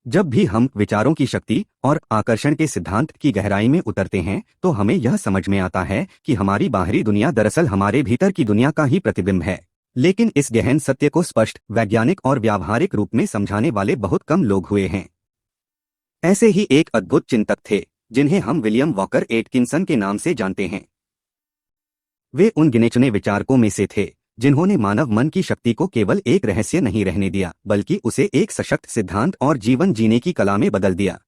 जब भी हम विचारों की शक्ति और आकर्षण के सिद्धांत की गहराई में उतरते हैं तो हमें यह समझ में आता है कि हमारी बाहरी दुनिया दरअसल हमारे भीतर की दुनिया का ही प्रतिबिंब है। लेकिन इस गहन सत्य को स्पष्ट, वैज्ञानिक और व्यावहारिक रूप में समझाने वाले बहुत कम लोग हुए हैं। ऐसे ही एक अद्भुत चिंतक थे जिन्हें हम विलियम वॉकर एटकिंसन के नाम से जानते हैं। वे उन गिने चुने विचारकों में से थे जिन्होंने मानव मन की शक्ति को केवल एक रहस्य नहीं रहने दिया, बल्कि उसे एक सशक्त सिद्धांत और जीवन जीने की कला में बदल दिया।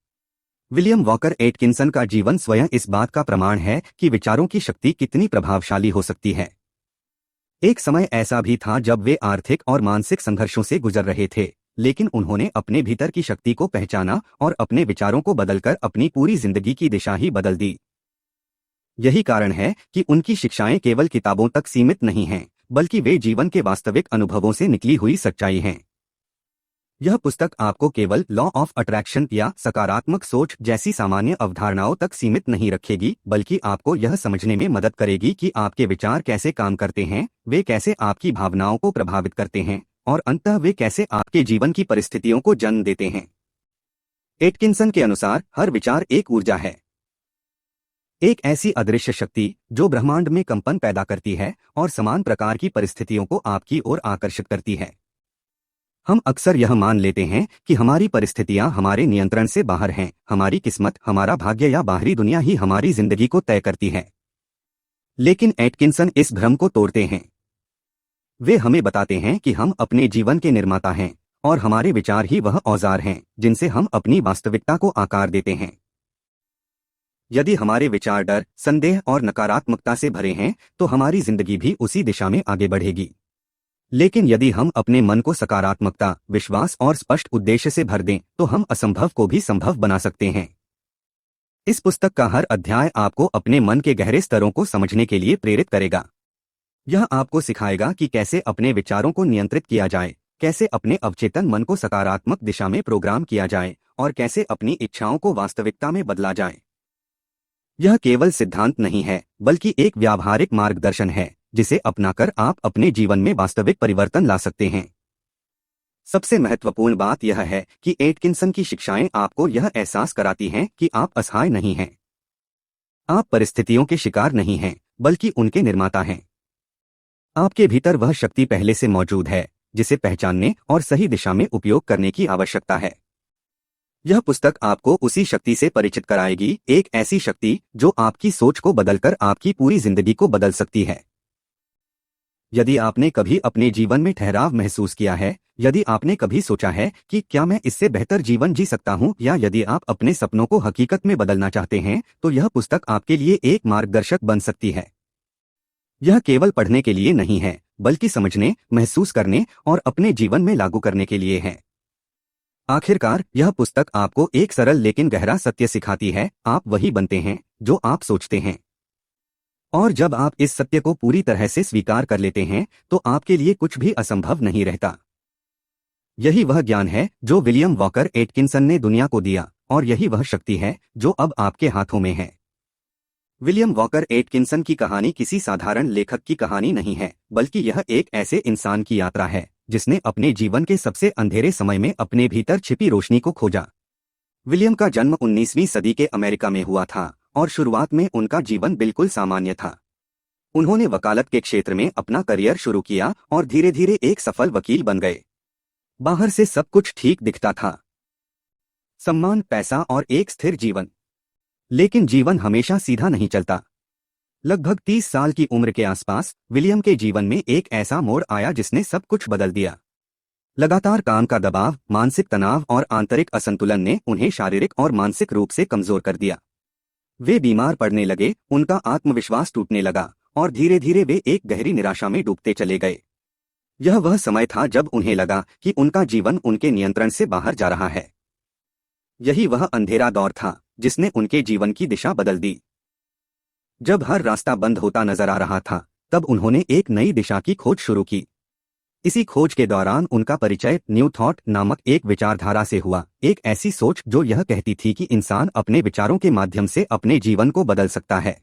विलियम वॉकर एटकिंसन का जीवन स्वयं इस बात का प्रमाण है कि विचारों की शक्ति कितनी प्रभावशाली हो सकती है। एक समय ऐसा भी था जब वे आर्थिक और मानसिक संघर्षों से गुजर रहे थे, लेकिन उन्होंने अपने भीतर की शक्ति को पहचाना और अपने विचारों को बदलकर अपनी पूरी जिंदगी की दिशा ही बदल दी। यही कारण है कि उनकी शिक्षाएं केवल किताबों तक सीमित नहीं हैं, बल्कि वे जीवन के वास्तविक अनुभवों से निकली हुई सच्चाई हैं। यह पुस्तक आपको केवल लॉ ऑफ अट्रैक्शन या सकारात्मक सोच जैसी सामान्य अवधारणाओं तक सीमित नहीं रखेगी, बल्कि आपको यह समझने में मदद करेगी कि आपके विचार कैसे काम करते हैं, वे कैसे आपकी भावनाओं को प्रभावित करते हैं और अंततः वे कैसे आपके जीवन की परिस्थितियों को जन्म देते हैं। एटकिंसन के अनुसार हर विचार एक ऊर्जा है, एक ऐसी अदृश्य शक्ति जो ब्रह्मांड में कंपन पैदा करती है और समान प्रकार की परिस्थितियों को आपकी ओर आकर्षित करती है। हम अक्सर यह मान लेते हैं कि हमारी परिस्थितियां हमारे नियंत्रण से बाहर हैं, हमारी किस्मत, हमारा भाग्य या बाहरी दुनिया ही हमारी जिंदगी को तय करती है। लेकिन एटकिंसन इस भ्रम को तोड़ते हैं। वे हमें बताते हैं कि हम अपने जीवन के निर्माता हैं और हमारे विचार ही वह औजार हैं जिनसे हम अपनी वास्तविकता को आकार देते हैं। यदि हमारे विचार डर, संदेह और नकारात्मकता से भरे हैं तो हमारी जिंदगी भी उसी दिशा में आगे बढ़ेगी। लेकिन यदि हम अपने मन को सकारात्मकता, विश्वास और स्पष्ट उद्देश्य से भर दें तो हम असंभव को भी संभव बना सकते हैं। इस पुस्तक का हर अध्याय आपको अपने मन के गहरे स्तरों को समझने के लिए प्रेरित करेगा। यह आपको सिखाएगा कि कैसे अपने विचारों को नियंत्रित किया जाए, कैसे अपने अवचेतन मन को सकारात्मक दिशा में प्रोग्राम किया जाए और कैसे अपनी इच्छाओं को वास्तविकता में बदला जाए। यह केवल सिद्धांत नहीं है, बल्कि एक व्यावहारिक मार्गदर्शन है जिसे अपनाकर आप अपने जीवन में वास्तविक परिवर्तन ला सकते हैं। सबसे महत्वपूर्ण बात यह है कि एटकिंसन की शिक्षाएं आपको यह एहसास कराती हैं कि आप असहाय नहीं हैं। आप परिस्थितियों के शिकार नहीं हैं, बल्कि उनके निर्माता हैं। आपके भीतर वह शक्ति पहले से मौजूद है जिसे पहचानने और सही दिशा में उपयोग करने की आवश्यकता है। यह पुस्तक आपको उसी शक्ति से परिचित कराएगी, एक ऐसी शक्ति जो आपकी सोच को बदलकर आपकी पूरी जिंदगी को बदल सकती है। यदि आपने कभी अपने जीवन में ठहराव महसूस किया है, यदि आपने कभी सोचा है कि क्या मैं इससे बेहतर जीवन जी सकता हूं, या यदि आप अपने सपनों को हकीकत में बदलना चाहते हैं, तो यह पुस्तक आपके लिए एक मार्गदर्शक बन सकती है। यह केवल पढ़ने के लिए नहीं है, बल्कि समझने, महसूस करने और अपने जीवन में लागू करने के लिए है। आखिरकार यह पुस्तक आपको एक सरल लेकिन गहरा सत्य सिखाती है, आप वही बनते हैं जो आप सोचते हैं। और जब आप इस सत्य को पूरी तरह से स्वीकार कर लेते हैं तो आपके लिए कुछ भी असंभव नहीं रहता। यही वह ज्ञान है जो विलियम वॉकर एटकिंसन ने दुनिया को दिया, और यही वह शक्ति है जो अब आपके हाथों में है। विलियम वॉकर एटकिंसन की कहानी किसी साधारण लेखक की कहानी नहीं है, बल्कि यह एक ऐसे इंसान की यात्रा है जिसने अपने जीवन के सबसे अंधेरे समय में अपने भीतर छिपी रोशनी को खोजा। विलियम का जन्म 19वीं सदी के अमेरिका में हुआ था और शुरुआत में उनका जीवन बिल्कुल सामान्य था। उन्होंने वकालत के क्षेत्र में अपना करियर शुरू किया और धीरे धीरे एक सफल वकील बन गए। बाहर से सब कुछ ठीक दिखता था, सम्मान, पैसा और एक स्थिर जीवन। लेकिन जीवन हमेशा सीधा नहीं चलता। लगभग 30 साल की उम्र के आसपास विलियम के जीवन में एक ऐसा मोड़ आया जिसने सब कुछ बदल दिया। लगातार काम का दबाव, मानसिक तनाव और आंतरिक असंतुलन ने उन्हें शारीरिक और मानसिक रूप से कमजोर कर दिया। वे बीमार पड़ने लगे, उनका आत्मविश्वास टूटने लगा और धीरे धीरे वे एक गहरी निराशा में डूबते चले गए। यह वह समय था जब उन्हें लगा कि उनका जीवन उनके नियंत्रण से बाहर जा रहा है। यही वह अंधेरा दौर था जिसने उनके जीवन की दिशा बदल दी। जब हर रास्ता बंद होता नजर आ रहा था, तब उन्होंने एक नई दिशा की खोज शुरू की। इसी खोज के दौरान उनका परिचय न्यू थॉट नामक एक विचारधारा से हुआ, एक ऐसी सोच जो यह कहती थी कि इंसान अपने विचारों के माध्यम से अपने जीवन को बदल सकता है।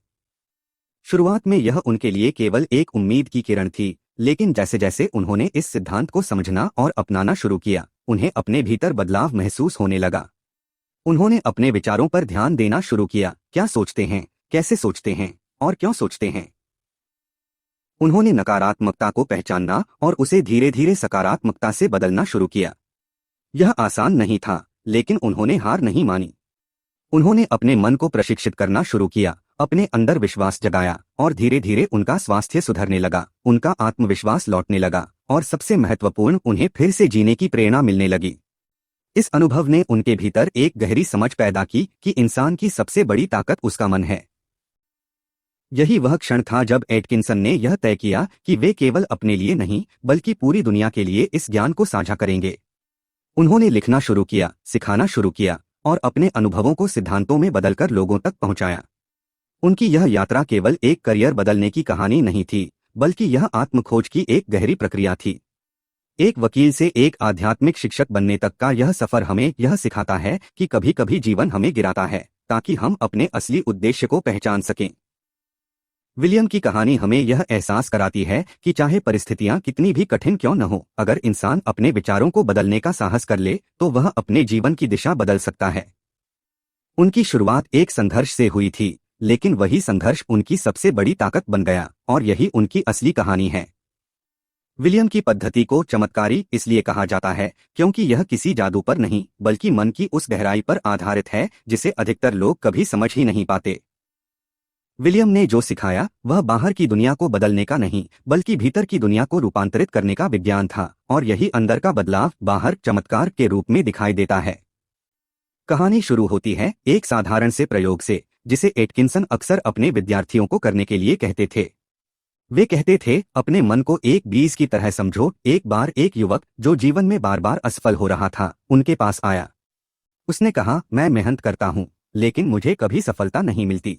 शुरुआत में यह उनके लिए केवल एक उम्मीद की किरण थी, लेकिन जैसे जैसे उन्होंने इस सिद्धांत को समझना और अपनाना शुरू किया, उन्हें अपने भीतर बदलाव महसूस होने लगा। उन्होंने अपने विचारों पर ध्यान देना शुरू किया, क्या सोचते हैं, कैसे सोचते हैं और क्यों सोचते हैं। उन्होंने नकारात्मकता को पहचानना और उसे धीरे धीरे सकारात्मकता से बदलना शुरू किया। यह आसान नहीं था, लेकिन उन्होंने हार नहीं मानी। उन्होंने अपने मन को प्रशिक्षित करना शुरू किया, अपने अंदर विश्वास जगाया और धीरे धीरे उनका स्वास्थ्य सुधरने लगा, उनका आत्मविश्वास लौटने लगा और सबसे महत्वपूर्ण, उन्हें फिर से जीने की प्रेरणा मिलने लगी। इस अनुभव ने उनके भीतर एक गहरी समझ पैदा की कि इंसान की सबसे बड़ी ताकत उसका मन है। यही वह क्षण था जब एटकिंसन ने यह तय किया कि वे केवल अपने लिए नहीं बल्कि पूरी दुनिया के लिए इस ज्ञान को साझा करेंगे। उन्होंने लिखना शुरू किया, सिखाना शुरू किया और अपने अनुभवों को सिद्धांतों में बदलकर लोगों तक पहुंचाया। उनकी यह यात्रा केवल एक करियर बदलने की कहानी नहीं थी, बल्कि यह आत्मखोज की एक गहरी प्रक्रिया थी। एक वकील से एक आध्यात्मिक शिक्षक बनने तक का यह सफर हमें यह सिखाता है कि कभी कभी जीवन हमें गिराता है ताकि हम अपने असली उद्देश्य को पहचान सकें। विलियम की कहानी हमें यह एहसास कराती है कि चाहे परिस्थितियां कितनी भी कठिन क्यों न हो, अगर इंसान अपने विचारों को बदलने का साहस कर ले तो वह अपने जीवन की दिशा बदल सकता है। उनकी शुरुआत एक संघर्ष से हुई थी, लेकिन वही संघर्ष उनकी सबसे बड़ी ताकत बन गया और यही उनकी असली कहानी है। विलियम की पद्धति को चमत्कारी इसलिए कहा जाता है क्योंकि यह किसी जादू पर नहीं बल्कि मन की उस गहराई पर आधारित है जिसे अधिकतर लोग कभी समझ ही नहीं पाते। विलियम ने जो सिखाया वह बाहर की दुनिया को बदलने का नहीं बल्कि भीतर की दुनिया को रूपांतरित करने का विज्ञान था, और यही अंदर का बदलाव बाहर चमत्कार के रूप में दिखाई देता है। कहानी शुरू होती है एक साधारण से प्रयोग से जिसे एटकिंसन अक्सर अपने विद्यार्थियों को करने के लिए कहते थे। वे कहते थे, अपने मन को एक बीज की तरह समझो। एक बार एक युवक जो जीवन में बार बार असफल हो रहा था उनके पास आया। उसने कहा, मैं मेहनत करता हूँ लेकिन मुझे कभी सफलता नहीं मिलती।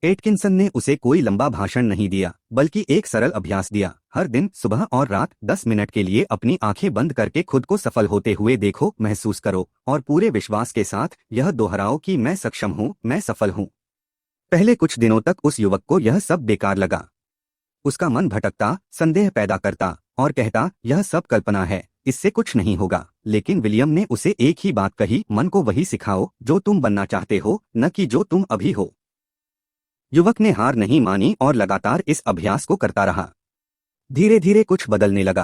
एटकिंसन ने उसे कोई लंबा भाषण नहीं दिया बल्कि एक सरल अभ्यास दिया। हर दिन सुबह और रात 10 मिनट के लिए अपनी आंखें बंद करके खुद को सफल होते हुए देखो, महसूस करो और पूरे विश्वास के साथ यह दोहराओ कि मैं सक्षम हूँ, मैं सफल हूँ। पहले कुछ दिनों तक उस युवक को यह सब बेकार लगा। उसका मन भटकता, संदेह पैदा करता और कहता, यह सब कल्पना है, इससे कुछ नहीं होगा। लेकिन विलियम ने उसे एक ही बात कही, मन को वही सिखाओ जो तुम बनना चाहते हो, न कि जो तुम अभी हो। युवक ने हार नहीं मानी और लगातार इस अभ्यास को करता रहा। धीरे धीरे कुछ बदलने लगा।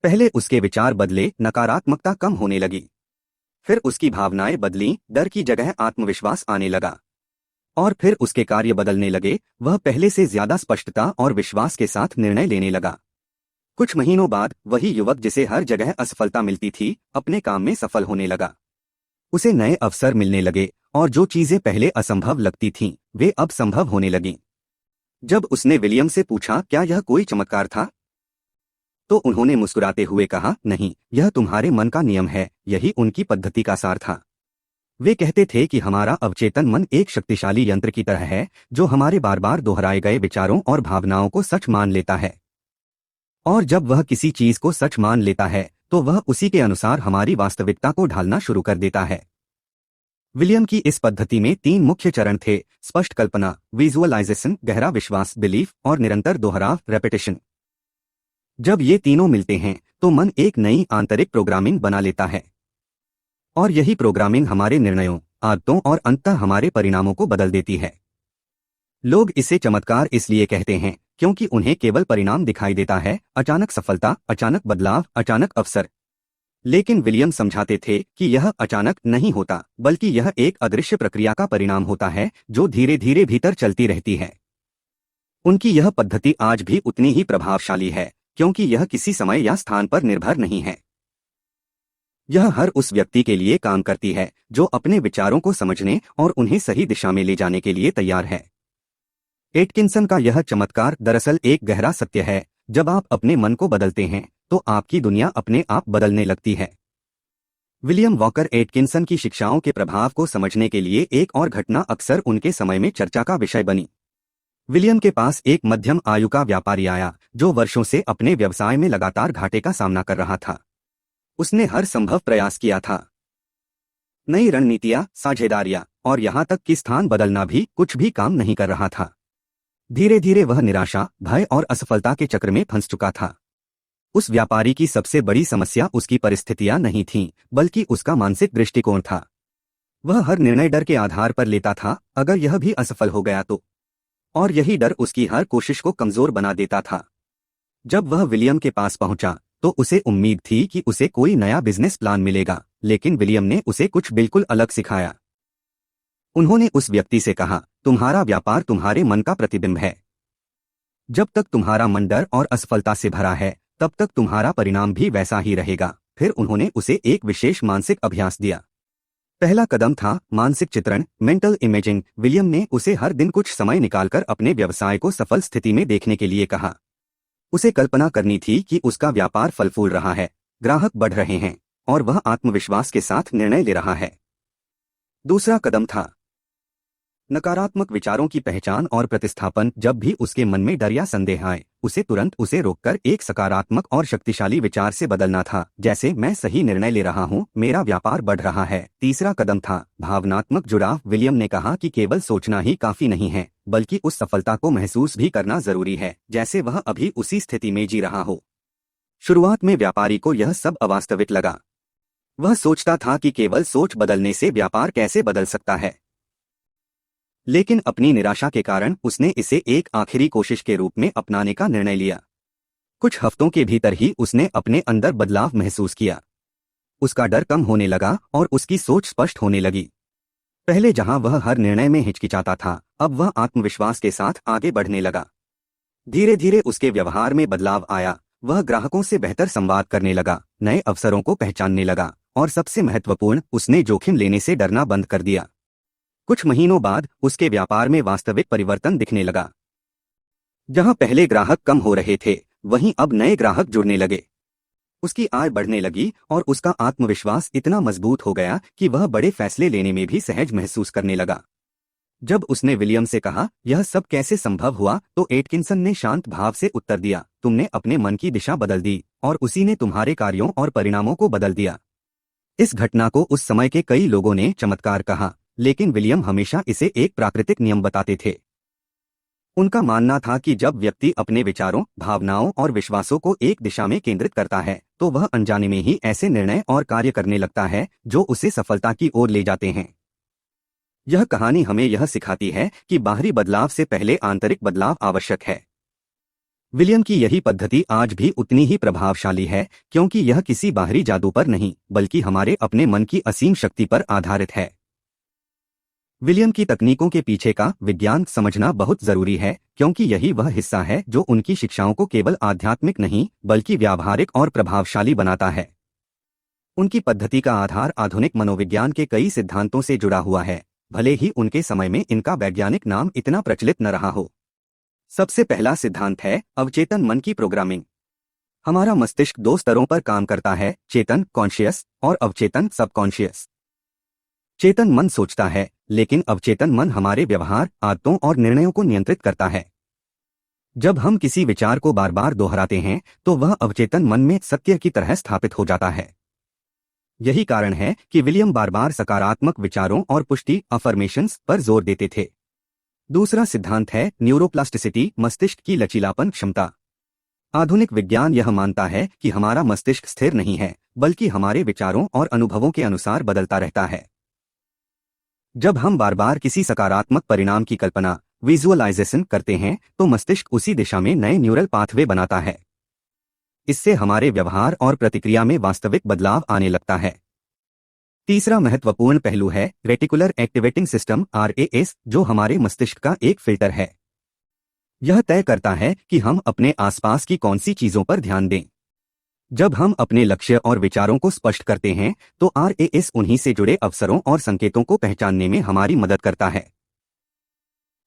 पहले उसके विचार बदले, नकारात्मकता कम होने लगी। फिर उसकी भावनाएं बदलीं, डर की जगह आत्मविश्वास आने लगा। और फिर उसके कार्य बदलने लगे, वह पहले से ज्यादा स्पष्टता और विश्वास के साथ निर्णय लेने लगा। कुछ महीनों बाद वही युवक जिसे हर जगह असफलता मिलती थी, अपने काम में सफल होने लगा। उसे नए अवसर मिलने लगे और जो चीजें पहले असंभव लगती थीं, वे अब संभव होने लगीं। जब उसने विलियम से पूछा, क्या यह कोई चमत्कार था, तो उन्होंने मुस्कुराते हुए कहा, नहीं, यह तुम्हारे मन का नियम है। यही उनकी पद्धति का सार था। वे कहते थे कि हमारा अवचेतन मन एक शक्तिशाली यंत्र की तरह है जो हमारे बार बार दोहराए गए विचारों और भावनाओं को सच मान लेता है। और जब वह किसी चीज को सच मान लेता है तो वह उसी के अनुसार हमारी वास्तविकता को ढालना शुरू कर देता है। विलियम की इस पद्धति में 3 मुख्य चरण थे: स्पष्ट कल्पना, विजुअलाइजेशन, गहरा विश्वास, बिलीफ, और निरंतर दोहराव, रेपिटेशन। जब ये तीनों मिलते हैं तो मन एक नई आंतरिक प्रोग्रामिंग बना लेता है, और यही प्रोग्रामिंग हमारे निर्णयों, आदतों और अंततः हमारे परिणामों को बदल देती है। लोग इसे चमत्कार इसलिए कहते हैं क्योंकि उन्हें केवल परिणाम दिखाई देता है, अचानक सफलता, अचानक बदलाव, अचानक अवसर। लेकिन विलियम समझाते थे कि यह अचानक नहीं होता, बल्कि यह एक अदृश्य प्रक्रिया का परिणाम होता है जो धीरे धीरे भीतर चलती रहती है। उनकी यह पद्धति आज भी उतनी ही प्रभावशाली है क्योंकि यह किसी समय या स्थान पर निर्भर नहीं है। यह हर उस व्यक्ति के लिए काम करती है जो अपने विचारों को समझने और उन्हें सही दिशा में ले जाने के लिए तैयार है। एटकिंसन का यह चमत्कार दरअसल एक गहरा सत्य है। जब आप अपने मन को बदलते हैं तो आपकी दुनिया अपने आप बदलने लगती है। विलियम वॉकर एटकिंसन की शिक्षाओं के प्रभाव को समझने के लिए एक और घटना अक्सर उनके समय में चर्चा का विषय बनी। विलियम के पास एक मध्यम आयु का व्यापारी आया जो वर्षों से अपने व्यवसाय में लगातार घाटे का सामना कर रहा था। उसने हर संभव प्रयास किया था, नई रणनीतियां, साझेदारियां और यहां तक कि स्थान बदलना भी कुछ भी काम नहीं कर रहा था। धीरे धीरे वह निराशा, भय और असफलता के चक्र में फंस चुका था। उस व्यापारी की सबसे बड़ी समस्या उसकी परिस्थितियां नहीं थीं, बल्कि उसका मानसिक दृष्टिकोण था। वह हर निर्णय डर के आधार पर लेता था, अगर यह भी असफल हो गया तो। और यही डर उसकी हर कोशिश को कमजोर बना देता था। जब वह विलियम के पास पहुंचा, तो उसे उम्मीद थी कि उसे कोई नया बिजनेस प्लान मिलेगा, लेकिन विलियम ने उसे कुछ बिल्कुल अलग सिखाया। उन्होंने उस व्यक्ति से कहा, तुम्हारा व्यापार तुम्हारे मन का प्रतिबिंब है। जब तक तुम्हारा मन डर और असफलता से भरा है, तब तक तुम्हारा परिणाम भी वैसा ही रहेगा। फिर उन्होंने उसे एक विशेष मानसिक अभ्यास दिया। पहला कदम था मानसिक चित्रण, मेंटल इमेजिंग। विलियम ने उसे हर दिन कुछ समय निकालकर अपने व्यवसाय को सफल स्थिति में देखने के लिए कहा। उसे कल्पना करनी थी कि उसका व्यापार फल फूल रहा है, ग्राहक बढ़ रहे हैं और वह आत्मविश्वास के साथ निर्णय ले रहा है। दूसरा कदम था नकारात्मक विचारों की पहचान और प्रतिस्थापन। जब भी उसके मन में डर या संदेह आए, उसे तुरंत उसे रोककर एक सकारात्मक और शक्तिशाली विचार से बदलना था, जैसे मैं सही निर्णय ले रहा हूँ, मेरा व्यापार बढ़ रहा है। तीसरा कदम था भावनात्मक जुड़ाव। विलियम ने कहा कि केवल सोचना ही काफी नहीं है, बल्कि उस सफलता को महसूस भी करना जरूरी है, जैसे वह अभी उसी स्थिति में जी रहा हो। शुरुआत में व्यापारी को यह सब अवास्तविक लगा। वह सोचता था कि केवल सोच बदलने से व्यापार कैसे बदल सकता है। लेकिन अपनी निराशा के कारण उसने इसे एक आखिरी कोशिश के रूप में अपनाने का निर्णय लिया। कुछ हफ्तों के भीतर ही उसने अपने अंदर बदलाव महसूस किया। उसका डर कम होने लगा और उसकी सोच स्पष्ट होने लगी। पहले जहां वह हर निर्णय में हिचकिचाता था, अब वह आत्मविश्वास के साथ आगे बढ़ने लगा। धीरे धीरे उसके व्यवहार में बदलाव आया। वह ग्राहकों से बेहतर संवाद करने लगा, नए अवसरों को पहचानने लगा और सबसे महत्वपूर्ण, उसने जोखिम लेने से डरना बंद कर दिया। कुछ महीनों बाद उसके व्यापार में वास्तविक परिवर्तन दिखने लगा। जहां पहले ग्राहक कम हो रहे थे, वहीं अब नए ग्राहक जुड़ने लगे। उसकी आय बढ़ने लगी और उसका आत्मविश्वास इतना मजबूत हो गया कि वह बड़े फैसले लेने में भी सहज महसूस करने लगा। जब उसने विलियम से कहा, यह सब कैसे संभव हुआ, तो एटकिंसन ने शांत भाव से उत्तर दिया, तुमने अपने मन की दिशा बदल दी और उसी ने तुम्हारे कार्यों और परिणामों को बदल दिया। इस घटना को उस समय के कई लोगों ने चमत्कार कहा, लेकिन विलियम हमेशा इसे एक प्राकृतिक नियम बताते थे। उनका मानना था कि जब व्यक्ति अपने विचारों, भावनाओं और विश्वासों को एक दिशा में केंद्रित करता है, तो वह अनजाने में ही ऐसे निर्णय और कार्य करने लगता है जो उसे सफलता की ओर ले जाते हैं। यह कहानी हमें यह सिखाती है कि बाहरी बदलाव से पहले आंतरिक बदलाव आवश्यक है। विलियम की यही पद्धति आज भी उतनी ही प्रभावशाली है, क्योंकि यह किसी बाहरी जादू पर नहीं, बल्कि हमारे अपने मन की असीम शक्ति पर आधारित है। विलियम की तकनीकों के पीछे का विज्ञान समझना बहुत जरूरी है, क्योंकि यही वह हिस्सा है जो उनकी शिक्षाओं को केवल आध्यात्मिक नहीं, बल्कि व्यावहारिक और प्रभावशाली बनाता है। उनकी पद्धति का आधार आधुनिक मनोविज्ञान के कई सिद्धांतों से जुड़ा हुआ है, भले ही उनके समय में इनका वैज्ञानिक नाम इतना प्रचलित न रहा हो। सबसे पहला सिद्धांत है अवचेतन मन की प्रोग्रामिंग। हमारा मस्तिष्क दो स्तरों पर काम करता है, चेतन कॉन्शियस और अवचेतन सबकॉन्शियस। चेतन मन सोचता है, लेकिन अवचेतन मन हमारे व्यवहार, आदतों और निर्णयों को नियंत्रित करता है। जब हम किसी विचार को बार बार दोहराते हैं, तो वह अवचेतन मन में सत्य की तरह स्थापित हो जाता है। यही कारण है कि विलियम बार बार सकारात्मक विचारों और पुष्टि अफर्मेशंस पर जोर देते थे। दूसरा सिद्धांत है न्यूरोप्लास्टिसिटी, मस्तिष्क की लचीलापन क्षमता। आधुनिक विज्ञान यह मानता है कि हमारा मस्तिष्क स्थिर नहीं है, बल्कि हमारे विचारों और अनुभवों के अनुसार बदलता रहता है। जब हम बार बार किसी सकारात्मक परिणाम की कल्पना, विजुअलाइजेशन करते हैं, तो मस्तिष्क उसी दिशा में नए न्यूरल पाथवे बनाता है। इससे हमारे व्यवहार और प्रतिक्रिया में वास्तविक बदलाव आने लगता है। तीसरा महत्वपूर्ण पहलू है रेटिकुलर एक्टिवेटिंग सिस्टम RAS, जो हमारे मस्तिष्क का एक फिल्टर है। यह तय करता है कि हम अपने आसपास की कौन सी चीजों पर ध्यान दें। जब हम अपने लक्ष्य और विचारों को स्पष्ट करते हैं, तो RAS उन्हीं से जुड़े अवसरों और संकेतों को पहचानने में हमारी मदद करता है।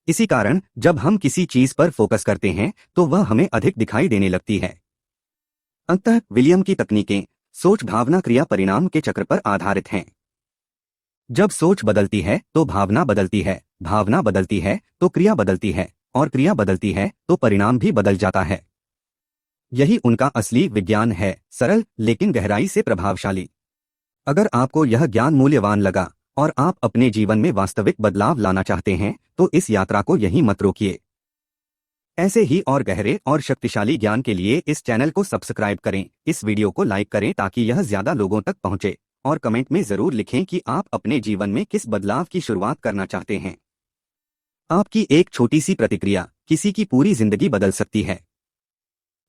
इसी कारण जब हम किसी चीज पर फोकस करते हैं, तो वह हमें अधिक दिखाई देने लगती है। अंततः विलियम की तकनीकें सोच, भावना, क्रिया, परिणाम के चक्र पर आधारित हैं। जब सोच बदलती है तो भावना बदलती है, भावना बदलती है तो क्रिया बदलती है, और क्रिया बदलती है तो परिणाम भी बदल जाता है। यही उनका असली विज्ञान है, सरल लेकिन गहराई से प्रभावशाली। अगर आपको यह ज्ञान मूल्यवान लगा और आप अपने जीवन में वास्तविक बदलाव लाना चाहते हैं, तो इस यात्रा को यहीं मत रोकिए। ऐसे ही और गहरे और शक्तिशाली ज्ञान के लिए इस चैनल को सब्सक्राइब करें, इस वीडियो को लाइक करें ताकि यह ज्यादा लोगों तक पहुंचे, और कमेंट में जरूर लिखें कि आप अपने जीवन में किस बदलाव की शुरुआत करना चाहते हैं। आपकी एक छोटी सी प्रतिक्रिया किसी की पूरी जिंदगी बदल सकती है।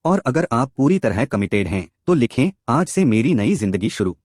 और अगर आप पूरी तरह कमिटेड हैं तो लिखें, आज से मेरी नई जिंदगी शुरू।